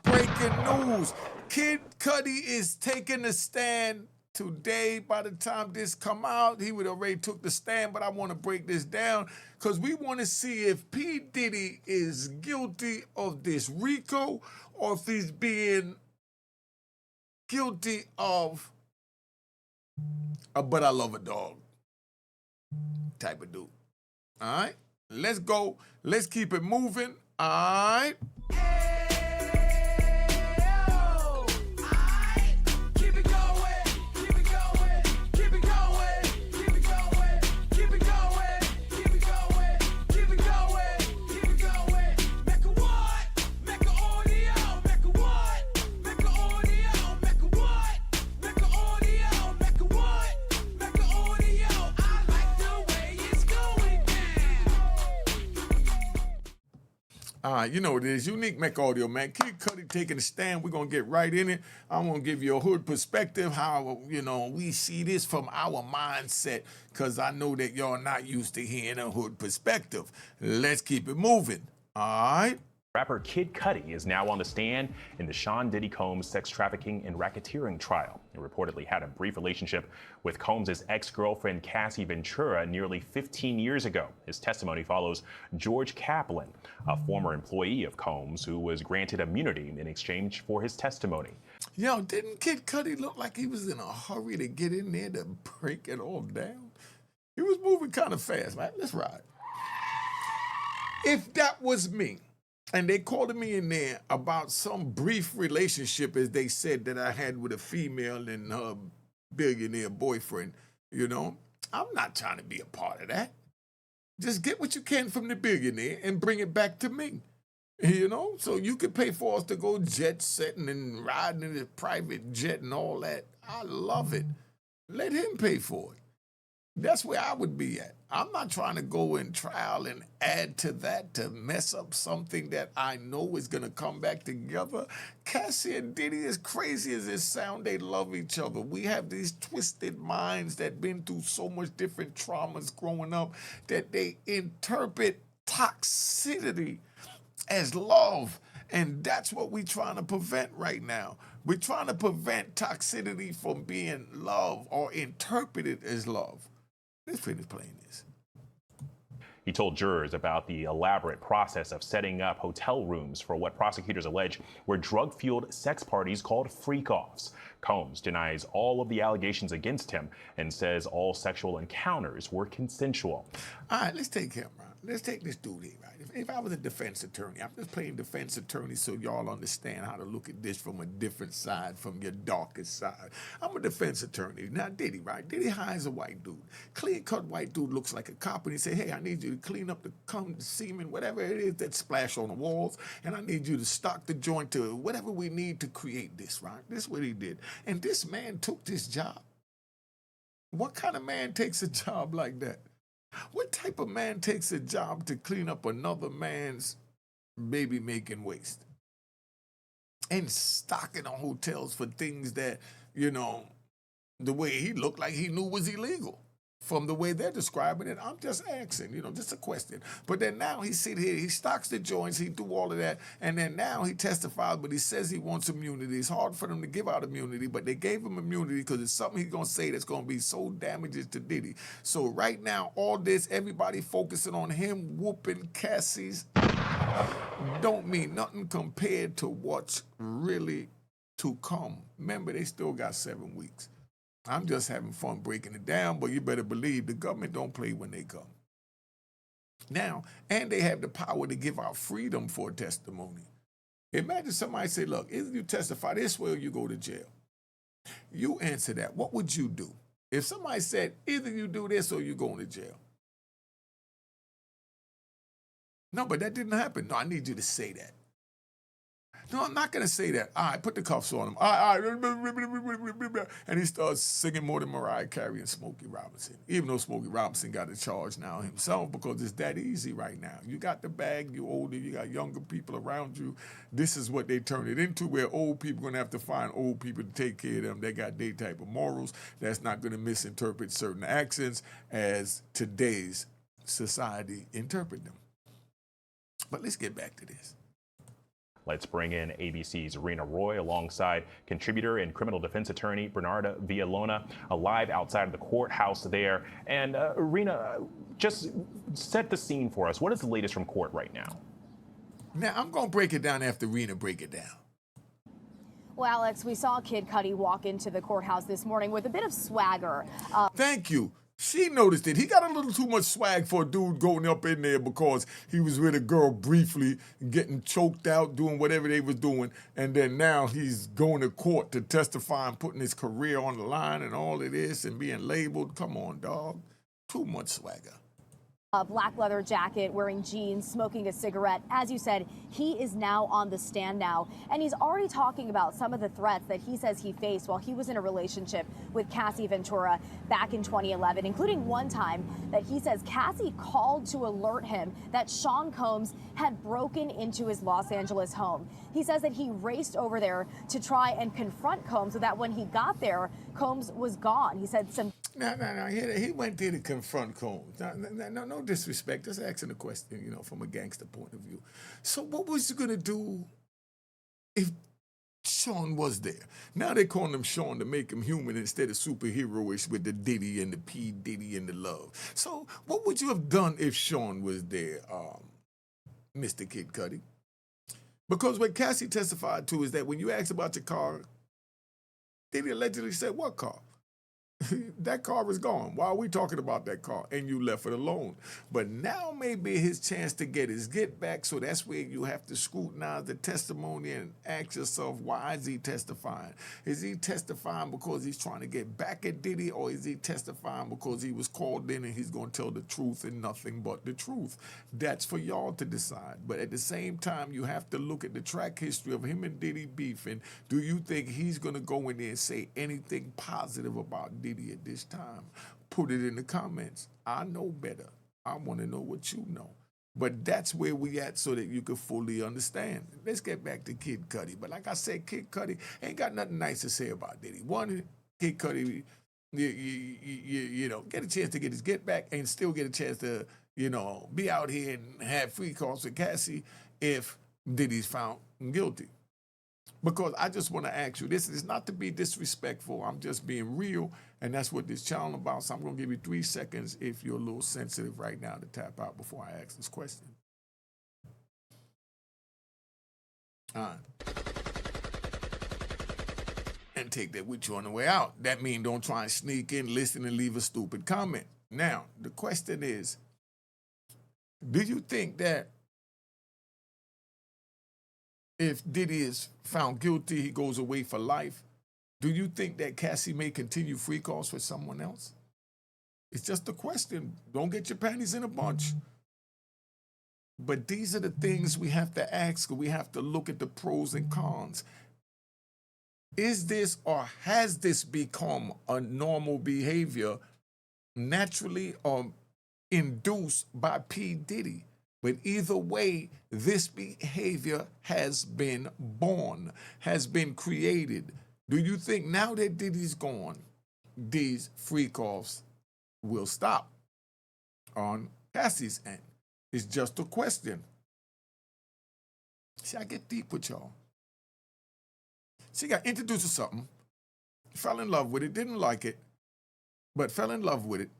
breaking news. Kid Cudi is taking a stand today. By the time this come out, he would already took the stand, but I want to break this down because we want to see if P. Diddy is guilty of this RICO or if he's being guilty of a but I love a dog type of dude. All right, let's go. Let's keep it moving. All right. All right, you know what it is. Unique Mecca Audio, man. Kid Cudi taking a stand. We're going to get right in it. I'm going to give you a hood perspective, how, we see this from our mindset, because I know that y'all not used to hearing a hood perspective. Let's keep it moving. All right. Rapper Kid Cudi is now on the stand in the Shawn Diddy Combs sex trafficking and racketeering trial. He reportedly had a brief relationship with Combs' ex-girlfriend Cassie Ventura nearly 15 years ago. His testimony follows George Kaplan, a former employee of Combs who was granted immunity in exchange for his testimony. Yo, didn't Kid Cudi look like he was in a hurry to get in there to break it all down? He was moving kind of fast, man. Let's ride. If that was me, and they called me in there about some brief relationship, as they said, that I had with a female and her billionaire boyfriend, I'm not trying to be a part of that. Just get what you can from the billionaire and bring it back to me, So you could pay for us to go jet setting and riding in a private jet and all that. I love it. Let him pay for it. That's where I would be at. I'm not trying to go in trial and add to that to mess up something that I know is going to come back together. Cassie and Diddy, as crazy as it sounds, they love each other. We have these twisted minds that been through so much different traumas growing up that they interpret toxicity as love. And that's what we're trying to prevent right now. We're trying to prevent toxicity from being love or interpreted as love. Let's finish playing this. He told jurors about the elaborate process of setting up hotel rooms for what prosecutors allege were drug-fueled sex parties called freak-offs. Combs denies all of the allegations against him and says all sexual encounters were consensual. All right, let's take him, right? Let's take this dude here, right? If I was a defense attorney, I'm just playing defense attorney so y'all understand how to look at this from a different side, from your darkest side. I'm a defense attorney. Now, Diddy, right? Diddy hires a white dude. Clean-cut white dude looks like a cop, and he say, hey, I need you to clean up the cum, the semen, whatever it is that splash on the walls, and I need you to stock the joint to whatever we need to create this, right? This is what he did. And this man took this job. What kind of man takes a job like that? What type of man takes a job to clean up another man's baby-making waste? And stocking on hotels for things that, the way he looked like he knew was illegal. From the way they're describing it, I'm just asking, just a question. But then now he sit here, he stocks the joints, he do all of that, and then now he testifies, but he says he wants immunity. It's hard for them to give out immunity, but they gave him immunity because it's something he's going to say that's going to be so damaging to Diddy. So right now, all this, everybody focusing on him whooping Cassie's don't mean nothing compared to what's really to come. Remember, they still got 7 weeks. I'm just having fun breaking it down, but you better believe the government don't play when they come. Now, and they have the power to give out freedom for testimony. Imagine somebody say, look, either you testify this way or you go to jail. You answer that. What would you do? If somebody said, either you do this or you going to jail. No, but that didn't happen. No, I need you to say that. No, I'm not going to say that. All right, put the cuffs on him. All right. And he starts singing more than Mariah Carey and Smokey Robinson, even though Smokey Robinson got a charge now himself because it's that easy right now. You got the bag, you older, you got younger people around you. This is what they turn it into, where old people are going to have to find old people to take care of them. They got their type of morals. That's not going to misinterpret certain accents as today's society interpret them. But let's get back to this. Let's bring in ABC's Rena Roy alongside contributor and criminal defense attorney Bernarda Villalona, live outside of the courthouse there. And Rena, just set the scene for us. What is the latest from court right now? Now, I'm going to break it down after Rena break it down. Well, Alex, we saw Kid Cudi walk into the courthouse this morning with a bit of swagger. Thank you. She noticed it. He got a little too much swag for a dude going up in there because he was with a girl briefly, getting choked out, doing whatever they was doing, and then now he's going to court to testify and putting his career on the line and all of this and being labeled. Come on, dog. Too much swagger. A black leather jacket, wearing jeans, smoking a cigarette. As you said, he is now on the stand now, and he's already talking about some of the threats that he says he faced while he was in a relationship with Cassie Ventura back in 2011, including one time that he says Cassie called to alert him that Shawn Combs had broken into his Los Angeles home. He says that he raced over there to try and confront Combs, so that when he got there, Combs was gone. He said some... No. He went there to confront Combs. No disrespect. Just asking a question, from a gangster point of view. So what was you going to do if Shawn was there? Now they're calling him Shawn to make him human instead of superheroish with the Diddy and the P. Diddy and the love. So what would you have done if Shawn was there, Mr. Kid Cudi? Because what Cassie testified to is that when you asked about your car, Diddy allegedly said, what car? That car is gone. Why are we talking about that car? And you left it alone. But now may be his chance to get his get back. So that's where you have to scrutinize the testimony and ask yourself, why is he testifying? Is he testifying because he's trying to get back at Diddy, or is he testifying because he was called in and he's going to tell the truth and nothing but the truth? That's for y'all to decide. But at the same time, you have to look at the track history of him and Diddy beefing. Do you think he's going to go in there and say anything positive about Diddy at this time? Put it in the comments. I know better. I want to know what you know. But that's where we at so that you can fully understand. Let's get back to Kid Cudi. But like I said, Kid Cudi ain't got nothing nice to say about Diddy. One, Kid Cudi, get a chance to get his get back and still get a chance to, be out here and have free calls with Cassie if Diddy's found guilty. Because I just want to ask you, this is not to be disrespectful. I'm just being real, and that's what this channel about. So I'm going to give you 3 seconds if you're a little sensitive right now to tap out before I ask this question. All right. And take that with you on the way out. That means don't try and sneak in, listen, and leave a stupid comment. Now, the question is, do you think that if Diddy is found guilty, he goes away for life, do you think that Cassie may continue free calls for someone else? It's just a question. Don't get your panties in a bunch. But these are the things we have to ask. We have to look at the pros and cons. Is this or has this become a normal behavior naturally or induced by P. Diddy? But either way, this behavior has been born, has been created. Do you think now that Diddy's gone, these freak offs will stop on Cassie's end? It's just a question. See, I get deep with y'all. She got introduced to something, fell in love with it, didn't like it, but fell in love with it.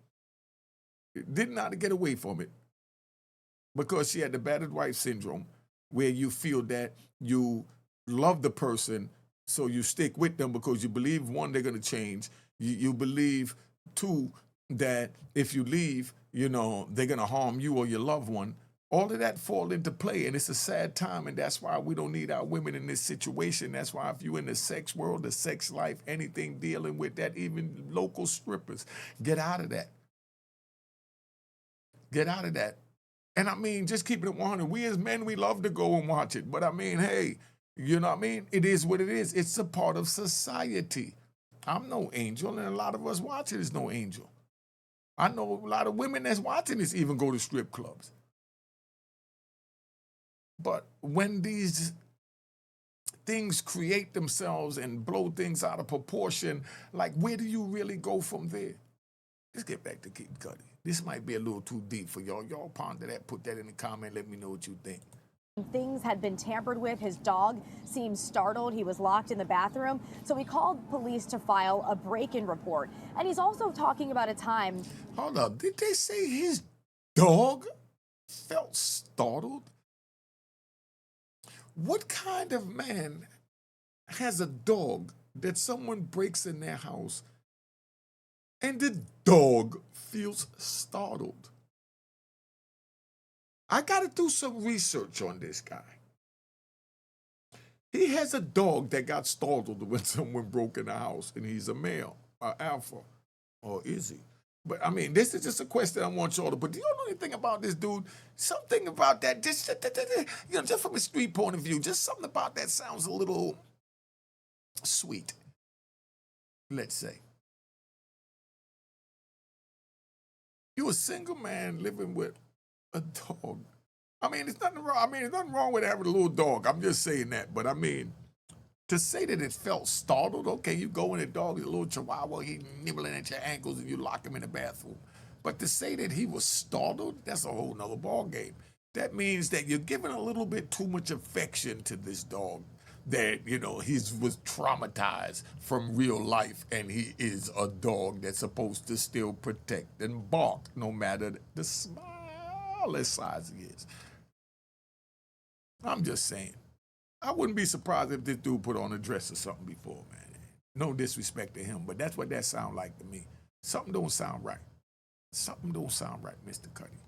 Didn't know how to get away from it. Because she had the battered wife syndrome, where you feel that you love the person, so you stick with them because you believe, one, they're going to change. You believe, two, that if you leave, they're going to harm you or your loved one. All of that fall into play, and it's a sad time, and that's why we don't need our women in this situation. That's why if you're in the sex world, the sex life, anything dealing with that, even local strippers, get out of that. Get out of that. And I mean, just keeping it 100. We as men, we love to go and watch it. But I mean, hey, you know what I mean? It is what it is. It's a part of society. I'm no angel, and a lot of us watching is no angel. I know a lot of women that's watching this even go to strip clubs. But when these things create themselves and blow things out of proportion, like, where do you really go from there? Let's get back to Kid Cudi. This might be a little too deep for y'all. Y'all ponder that, put that in the comment, let me know what you think. things had been tampered with. His dog seemed startled. He was locked in the bathroom. So he called police to file a break-in report. And he's also talking about a time. Hold up. Did they say his dog felt startled? What kind of man has a dog that someone breaks in their house and the dog feels startled? I got to do some research on this guy. He has a dog that got startled when someone broke in the house, and he's a male, alpha, or is he? But I mean, this is just a question I want y'all to put. Do you know anything about this dude? Something about that, just from a street point of view, just something about that sounds a little sweet, let's say. You're a single man living with a dog. I mean, there's nothing wrong. There's nothing wrong with having a little dog. I'm just saying that. But I mean, to say that it felt startled, okay, you go in the dog, your little chihuahua, he nibbling at your ankles and you lock him in the bathroom. But to say that he was startled, that's a whole nother ball game. That means that you're giving a little bit too much affection to this dog. That, he was traumatized from real life, and he is a dog that's supposed to still protect and bark no matter the smallest size he is. I'm just saying. I wouldn't be surprised if this dude put on a dress or something before, man. No disrespect to him, but that's what that sound like to me. Something don't sound right. Something don't sound right, Mr. Cudi.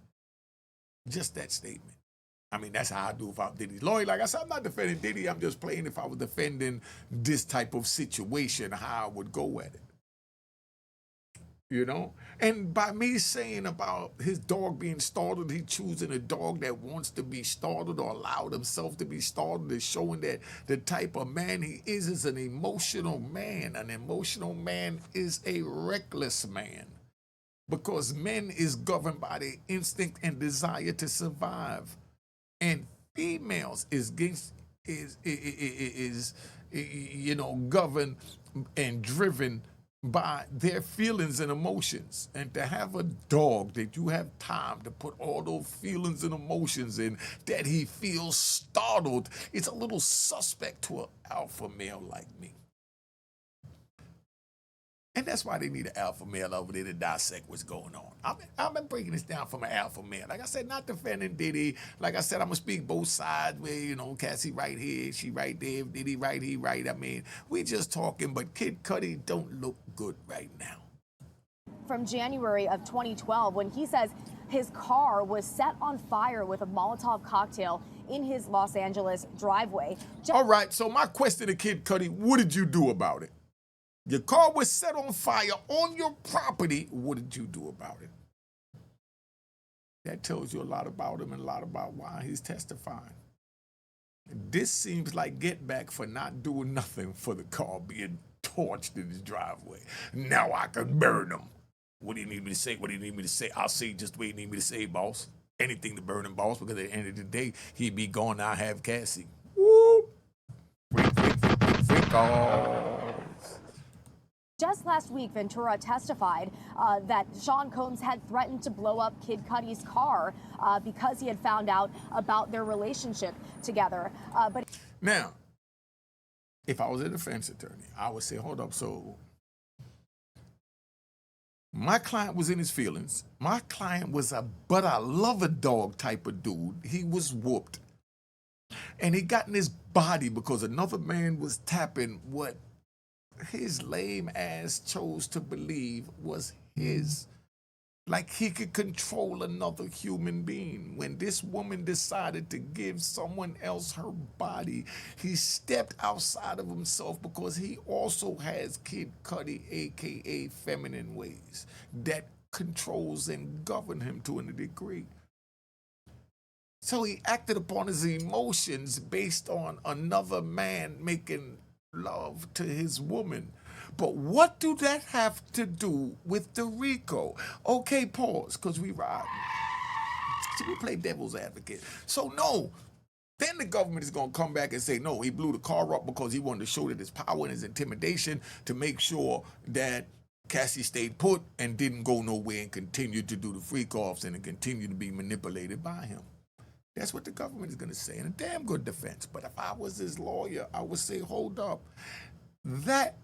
Just that statement. That's how I do if I'm Diddy's lawyer. Like I said, I'm not defending Diddy. I'm just playing if I was defending this type of situation, how I would go at it. And by me saying about his dog being startled, he choosing a dog that wants to be startled or allowed himself to be startled, is showing that the type of man he is an emotional man. An emotional man is a reckless man, because men is governed by the instinct and desire to survive, and females is governed and driven by their feelings and emotions. And to have a dog that you have time to put all those feelings and emotions in, that he feels startled, it's a little suspect to an alpha male like me. And that's why they need an alpha male over there to dissect what's going on. I've been breaking this down from an alpha male. Like I said, not defending Diddy. Like I said, I'm going to speak both sides where, Cassie right here, she right there, Diddy right, he right. We just talking, but Kid Cudi don't look good right now. From January of 2012, when he says his car was set on fire with a Molotov cocktail in his Los Angeles driveway. All right, so my question to Kid Cudi, what did you do about it? Your car was set on fire on your property. What did you do about it? That tells you a lot about him and a lot about why he's testifying. This seems like get back for not doing nothing for the car being torched in his driveway. Now I can burn him. What do you need me to say? What do you need me to say? I'll say just what you need me to say, boss. Anything to burn him, boss, because at the end of the day, he'd be gone. I'll have Cassie. Whoop. Freak off. Just last week, Ventura testified that Shawn Combs had threatened to blow up Kid Cudi's car because he had found out about their relationship together. But now, if I was a defense attorney, I would say, hold up, so my client was in his feelings. My client was but I love a dog type of dude. He was whooped. And he got in his body because another man was tapping what his lame ass chose to believe was his. Like he could control another human being. When this woman decided to give someone else her body, he stepped outside of himself because he also has Kid Cudi, aka feminine ways, that controls and govern him to a degree. So he acted upon his emotions based on another man making love to his woman. But what do that have to do with the RICO? Okay, pause, because we ride. See, we play devil's advocate. So no, then the government is going to come back and say, no, he blew the car up because he wanted to show that his power and his intimidation to make sure that Cassie stayed put and didn't go nowhere and continued to do the freak-offs and continue to be manipulated by him. That's what the government is going to say, and a damn good defense. But if I was his lawyer, I would say, hold up. That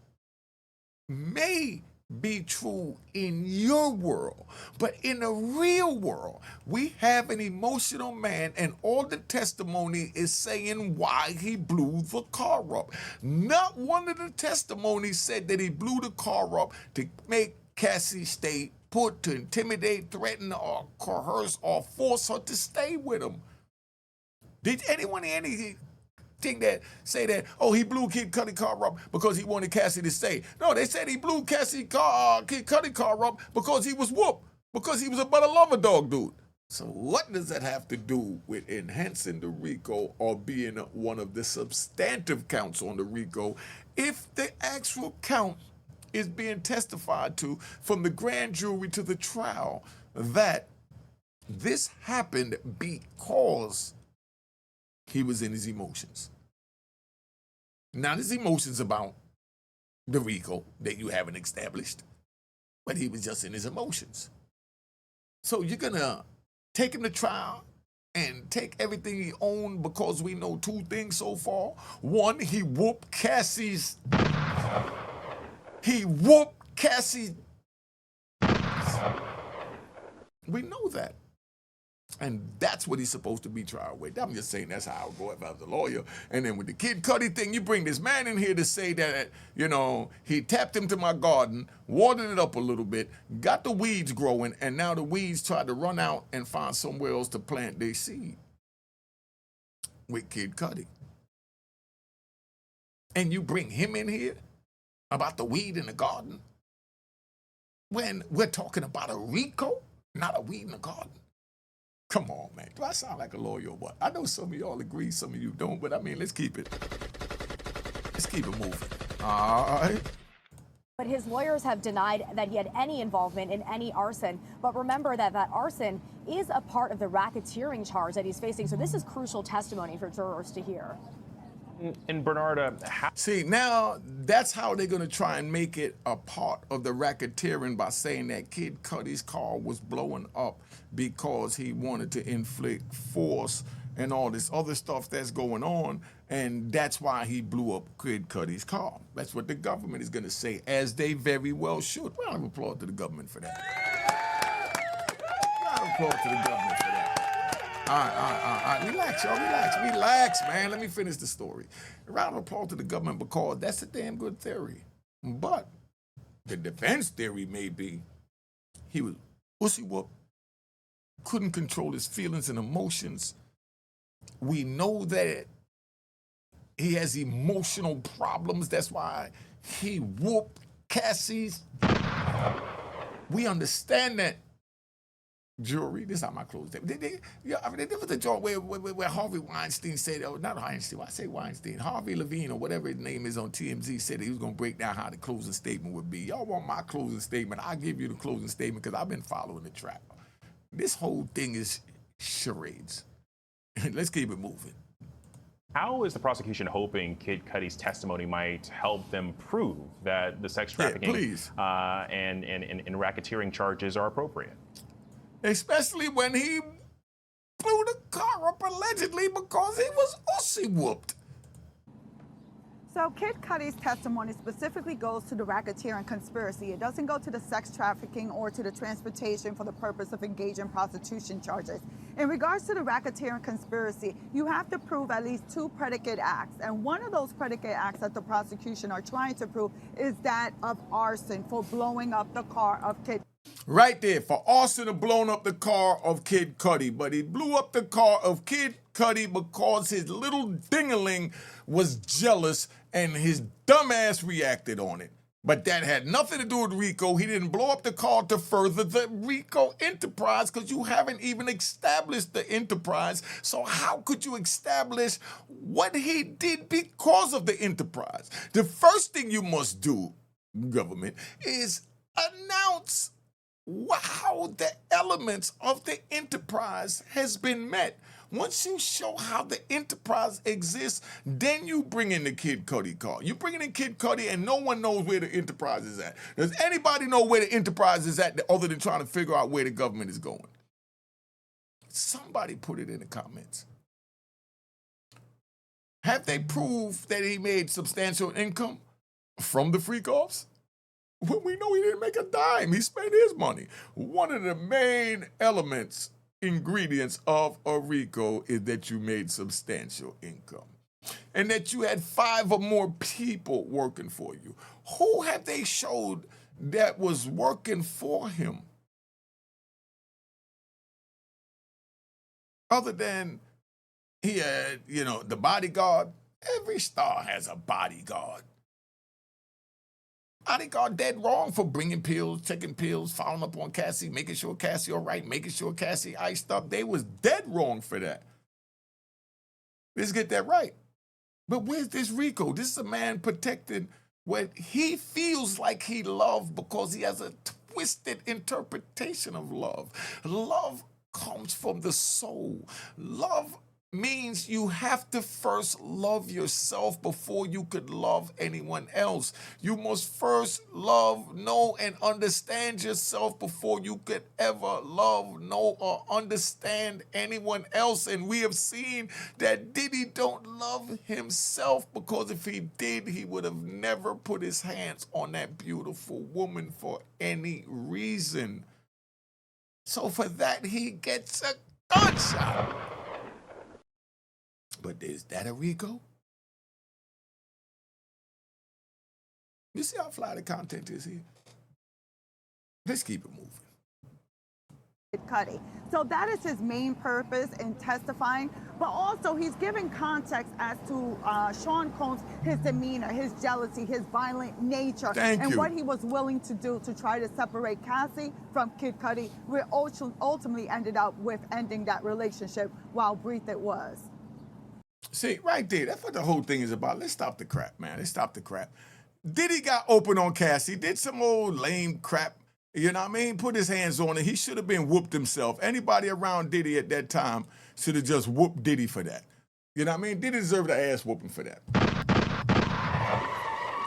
may be true in your world, but in the real world, we have an emotional man, and all the testimony is saying why he blew the car up. Not one of the testimonies said that he blew the car up to make Cassie stay put, to intimidate, threaten, or coerce, or force her to stay with him. Did anyone hear anything that say that, oh, he blew Kid Cudi car up because he wanted Cassie to stay? No, they said he blew Kid Cudi car up because he was whooped, because he was a better lover dog dude. So what does that have to do with enhancing the RICO or being one of the substantive counts on the RICO if the actual count is being testified to from the grand jury to the trial that this happened because he was in his emotions? Not his emotions about the RICO that you haven't established, but he was just in his emotions. So you're gonna take him to trial and take everything he owned because we know two things so far. One, he whooped Cassie's. We know that. And that's what he's supposed to be tried with. I'm just saying that's how I would go if I was a lawyer. And then with the Kid Cudi thing, you bring this man in here to say that, you know, he tapped into my garden, watered it up a little bit, got the weeds growing, and now the weeds tried to run out and find somewhere else to plant their seed with Kid Cudi. And you bring him in here about the weed in the garden when we're talking about a RICO, not a weed in the garden. Come on, man. Do I sound like a lawyer or what? I know some of y'all agree, some of you don't, but I mean, let's keep it moving. All right. But his lawyers have denied that he had any involvement in any arson. But remember that arson is a part of the racketeering charge that he's facing. So this is crucial testimony for jurors to hear. And Bernarda, see, now that's how they're going to try and make it a part of the racketeering, by saying that Kid Cudi's car was blowing up because he wanted to inflict force and all this other stuff that's going on, and that's why he blew up Kid Cudi's car. That's what the government is going to say, as they very well should. Round of applause to the government for that. Round of applause to the government for that. All right. Relax, y'all. Relax, man. Let me finish the story. A round of applause to the government, because that's a damn good theory. But the defense theory may be he was pussy whooped, couldn't control his feelings and emotions. We know that he has emotional problems. That's why he whooped Cassie's. We understand that. Jury, this is how my clothes. There was a joint where Harvey Weinstein said, oh, not Weinstein, I say Weinstein, Harvey Levine or whatever his name is on TMZ said that he was going to break down how the closing statement would be. Y'all want my closing statement? I'll give you the closing statement because I've been following the trap. This whole thing is charades. Let's keep it moving. how is the prosecution hoping Kid Cudi's testimony might help them prove that the sex trafficking and racketeering charges are appropriate? Especially when he blew the car up allegedly because he was ussy whooped. So Kid Cudi's testimony specifically goes to the racketeering conspiracy. It doesn't go to the sex trafficking or to the transportation for the purpose of engaging prostitution charges. In regards to the racketeering conspiracy, you have to prove at least 2 predicate acts. And one of those predicate acts that the prosecution are trying to prove is that of arson for blowing up the car of Kid. Right there, for arson of blowing up the car of Kid Cudi. But he blew up the car of Kid Cudi because his little dingaling was jealous and his dumbass reacted on it. But that had nothing to do with RICO. He didn't blow up the car to further the RICO enterprise because you haven't even established the enterprise. So how could you establish what he did because of the enterprise? The first thing you must do, government, is announce how the elements of the enterprise has been met. Once you show how the enterprise exists, then you bring in the Kid Cudi car. You bring in Kid Cudi and no one knows where the enterprise is at. Does anybody know where the enterprise is at other than trying to figure out where the government is going? Somebody put it in the comments. Have they proved that he made substantial income from the freak-offs? Well, we know he didn't make a dime. He spent his money. One of the main ingredients of a RICO is that you made substantial income and that you had 5 or more people working for you. Who have they showed that was working for him? Other than he had, the bodyguard. Every star has a bodyguard. Bodyguard dead wrong for bringing pills, taking pills, following up on Cassie, making sure Cassie all right, making sure Cassie iced up. They was dead wrong for that. Let's get that right. But where's this RICO? This is a man protected what he feels like he loved because he has a twisted interpretation of love. Love comes from the soul. Love means you have to first love yourself before you could love anyone else. You must first love, know, and understand yourself before you could ever love, know, or understand anyone else. And we have seen that Diddy don't love himself, because if he did, he would have never put his hands on that beautiful woman for any reason. So for that, he gets a gunshot. But is that a RICO? You see how fly the content is here? Let's keep it moving. Cudi. So that is his main purpose in testifying, but also he's giving context as to Shawn Combs, his demeanor, his jealousy, his violent nature, and what he was willing to do to try to separate Cassie from Kid Cudi, which ultimately ended up with ending that relationship, while brief it was. See, right there, that's what the whole thing is about. Let's stop the crap, man. Let's stop the crap. Diddy got open on Cassie, did some old lame crap, you know what I mean? Put his hands on it. He should have been whooped himself. Anybody around Diddy at that time should have just whooped Diddy for that. You know what I mean? Diddy deserved the ass whooping for that.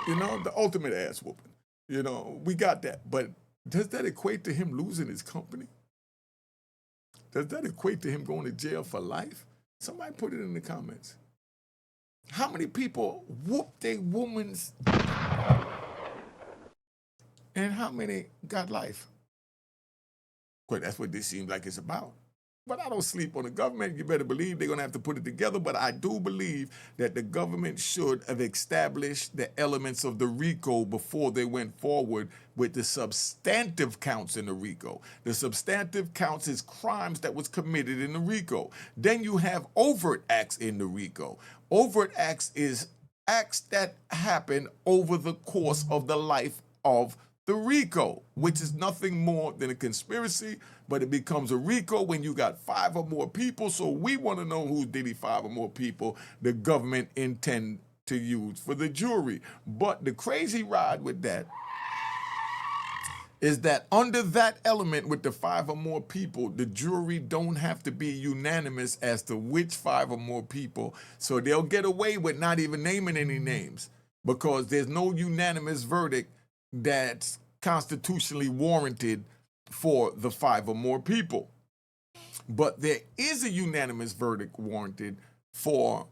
You know, the ultimate ass whooping. You know, we got that. But does that equate to him losing his company? Does that equate to him going to jail for life? Somebody put it in the comments. How many people whooped a woman's and how many got life? Well, that's what this seems like it's about. But I don't sleep on the government. You better believe they're going to have to put it together. But I do believe that the government should have established the elements of the RICO before they went forward with the substantive counts in the RICO. The substantive counts is crimes that was committed in the RICO. Then you have overt acts in the RICO. Overt acts is acts that happen over the course of the life of the RICO, which is nothing more than a conspiracy, but it becomes a RICO when you got 5 or more people. So we want to know who Diddy 5 or more people the government intend to use for the jury. But the crazy ride with that is that under that element with the 5 or more people, the jury don't have to be unanimous as to which 5 or more people. So they'll get away with not even naming any names because there's no unanimous verdict that's constitutionally warranted for the 5 or more people. But there is a unanimous verdict warranted for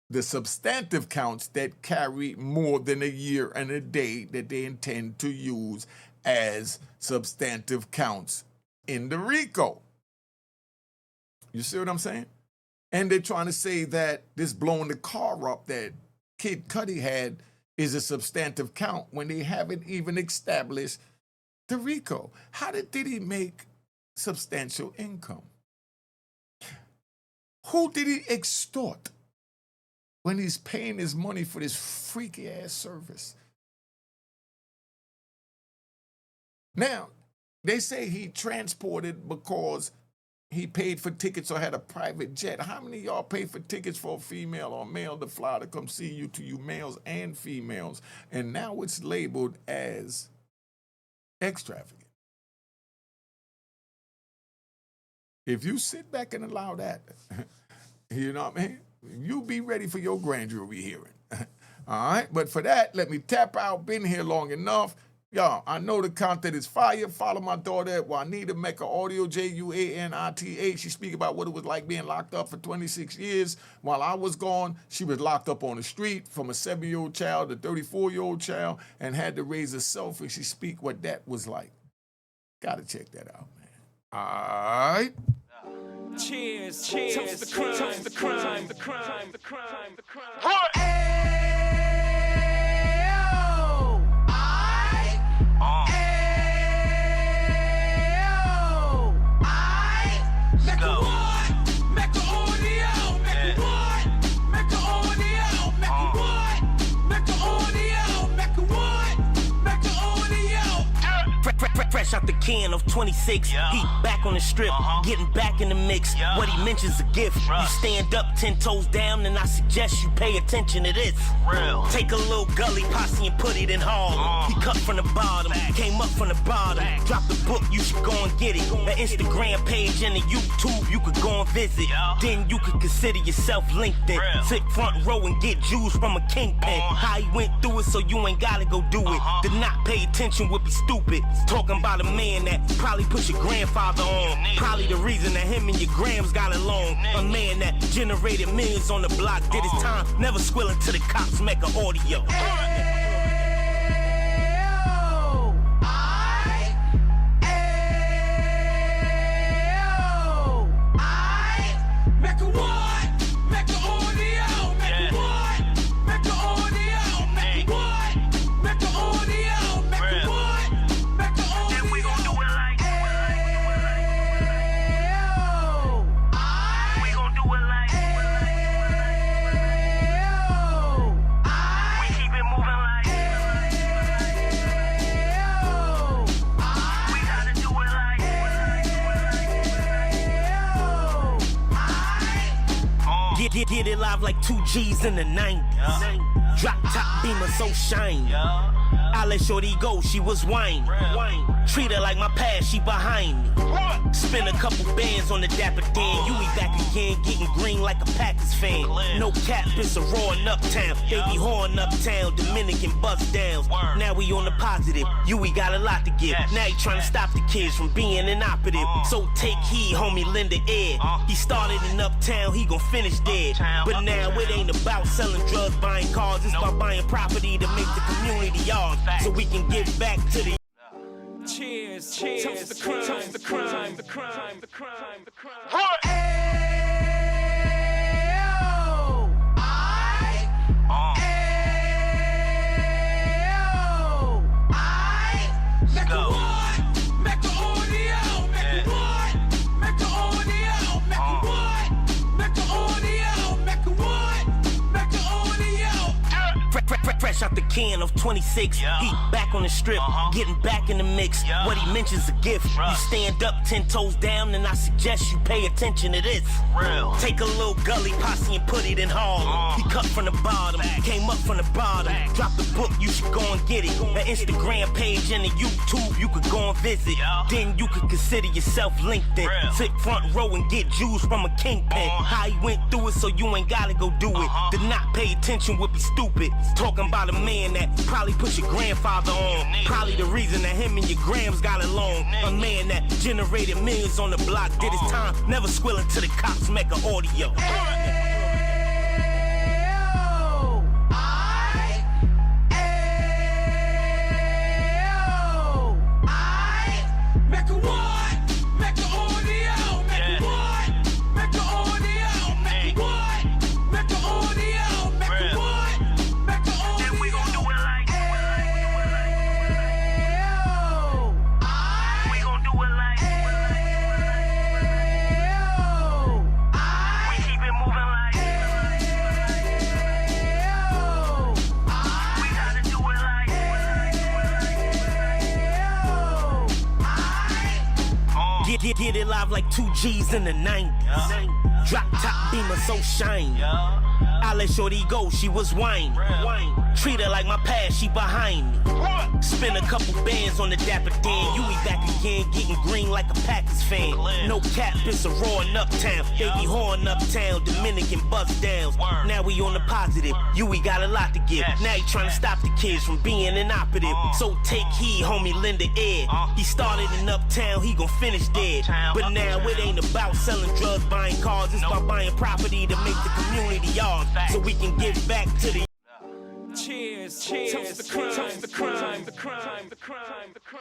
the substantive counts that carry more than a year and a day that they intend to use as substantive counts in the RICO. You see what I'm saying? And they're trying to say that this blowing the car up that Kid Cudi had is a substantive count when they haven't even established the RICO. How did Diddy make substantial income? Who did he extort when he's paying his money for this freaky ass service? Now, they say he transported because he paid for tickets or had a private jet. How many of y'all pay for tickets for a female or male to fly to come see you, to you males and females? And now it's labeled as ex-trafficking. If you sit back and allow that, you know what I mean? You be ready for your grand jury hearing. All right, but for that, let me tap out. Been here long enough. Y'all, I know the content is fire. Follow my daughter at Juanita Mecca Audio, Juanita. She speak about what it was like being locked up for 26 years. While I was gone, she was locked up on the street from a 7-year-old child to 34-year-old child and had to raise herself, and she speak what that was like. Gotta check that out, man. All right. Cheers, cheers, toast the crime, toast the crime, the crime, the crime, the crime. Fresh out the can of 26, he back on the strip, getting back in the mix. What he mentions a gift. You stand up 10 toes down, and I suggest you pay attention to this. Real. Take a little gully posse and put it in Harlem. He cut from the bottom, came up from the bottom. Drop the book, you should go and get it. The Instagram page and the YouTube, you could go and visit. Then you could consider yourself LinkedIn. Sit front row and get Jews from a kingpin. How he went through it, so you ain't gotta go do it. To not pay attention would be stupid. Talking about a man that probably put your grandfather on. Probably the reason that him and your grams got along. A man that generated millions on the block, did his time, never squilling to the cops, Mecca Audio. Get it live like 2 G's in the 90s. Drop top beamer so shiny. I let shorty go, she was whining. Treat her like my past, she behind me. Spend a couple bands on the Dapper Dan. You be back again, getting green like a Packers fan. No cap, it's a roaring uptown. They be horn uptown, Dominican bust downs. Now we on the positive, we got a lot to give. Now he trying to stop the kids from being inoperative. So take heed, homie, lend a ear. He started in uptown, he gon' finish dead. But now it ain't about selling drugs, buying cars. It's about buying property to make the community yours, so we can give back to the. Cheers, cheers, toast the crime, toast the crime, the crime, the crime, the crime. Fresh out the can of 26, he back on the strip, getting back in the mix. What he mentions a gift. You stand up 10 toes down, and I suggest you pay attention to this. Real. Take a little gully posse and put it in Harlem. He cut from the bottom, came up from the bottom. Drop the book, you should go and get it. The Instagram page and the YouTube, you could go and visit. Then you could consider yourself LinkedIn. Sit front row and get Jews from a kingpin. How he went through it, so you ain't gotta go do it. To not pay attention would be stupid. Talking about a man that probably put your grandfather on. Probably the reason that him and your grams got along. A man that generated millions on the block, did his time, never squilling to the cops, Mecca Audio. Get it live like 2 G's in the 90s. Drop top beamer so shiny. I let shorty go, she was whining. Treat her like my past, she behind me. Spend a couple bands on the Dapper Dan. You be back again, getting green like a Packers fan. No cap, it's a roaring uptown. They be horn uptown, Dominican bust downs. Now we on the positive, you we got a lot to give. Now you trying to stop the kids from being inoperative. So take heed, homie, lend a ear. He started in uptown, he gon' finish dead. But now it ain't about selling drugs, buying cars. It's about buying property to make the community yours. So we can give back to the cheers, cheers, toast the crime, toast the crime, the crime, the crime, the crime.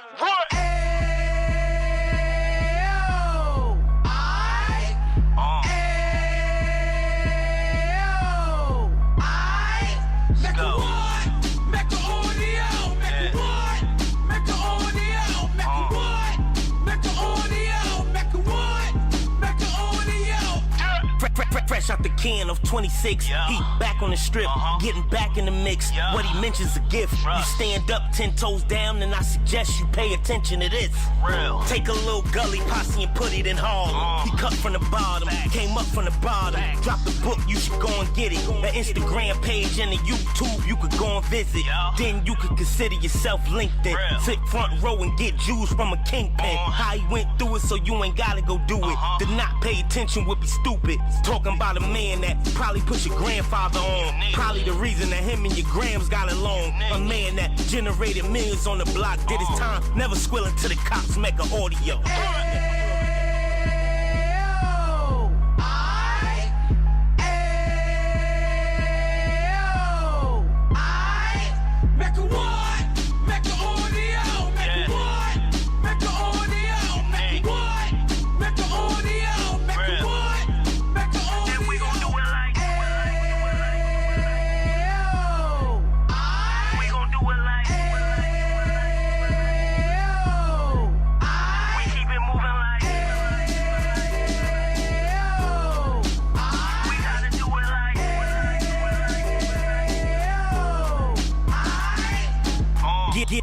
Fresh out the can of 26, he back on the strip, getting back in the mix. What he mentions a gift. You stand up 10 toes down, and I suggest you pay attention to this. Take a little gully posse and put it in Harlem. He cut from the bottom, came up from the bottom. Drop the book, you should go and get it. An Instagram page and a YouTube you could go and visit. Then you could consider yourself LinkedIn. Sit front row and get Jews from a kingpin. How he went through it, so you ain't gotta go do it. To not pay attention would be stupid. Talking about a man that probably put your grandfather on. Probably the reason that him and your grams got along. A man that generated millions on the block, did his time, never squealing to the cops, Mecca audio.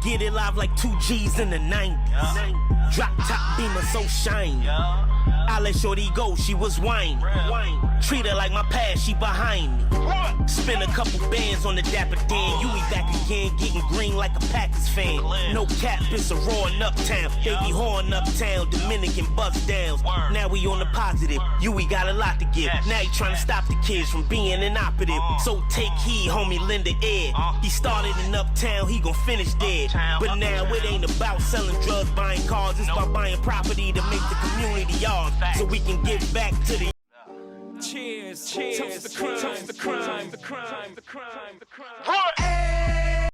Get it live like 2 G's in the 90s. Drop top beamer so shiny. I let shorty go, she was whining. Treat her like my past, she behind me. Spend a couple bands on the Dapper Dan. You be back again, getting green like a Packers fan. No cap, it's a roaring uptown. They be horn uptown, Dominican bust downs. Now we on the positive, you we got a lot to give. Now you trying to stop the kids from being inoperative. So take heed, homie, lend a ear. He started in uptown, he gon' finish dead. But now it ain't about selling drugs, buying cars. It's about buying property to make the community yours. So we can give back to the cheers, cheers, toast the crime, the crime, the crime, the crime, the crime.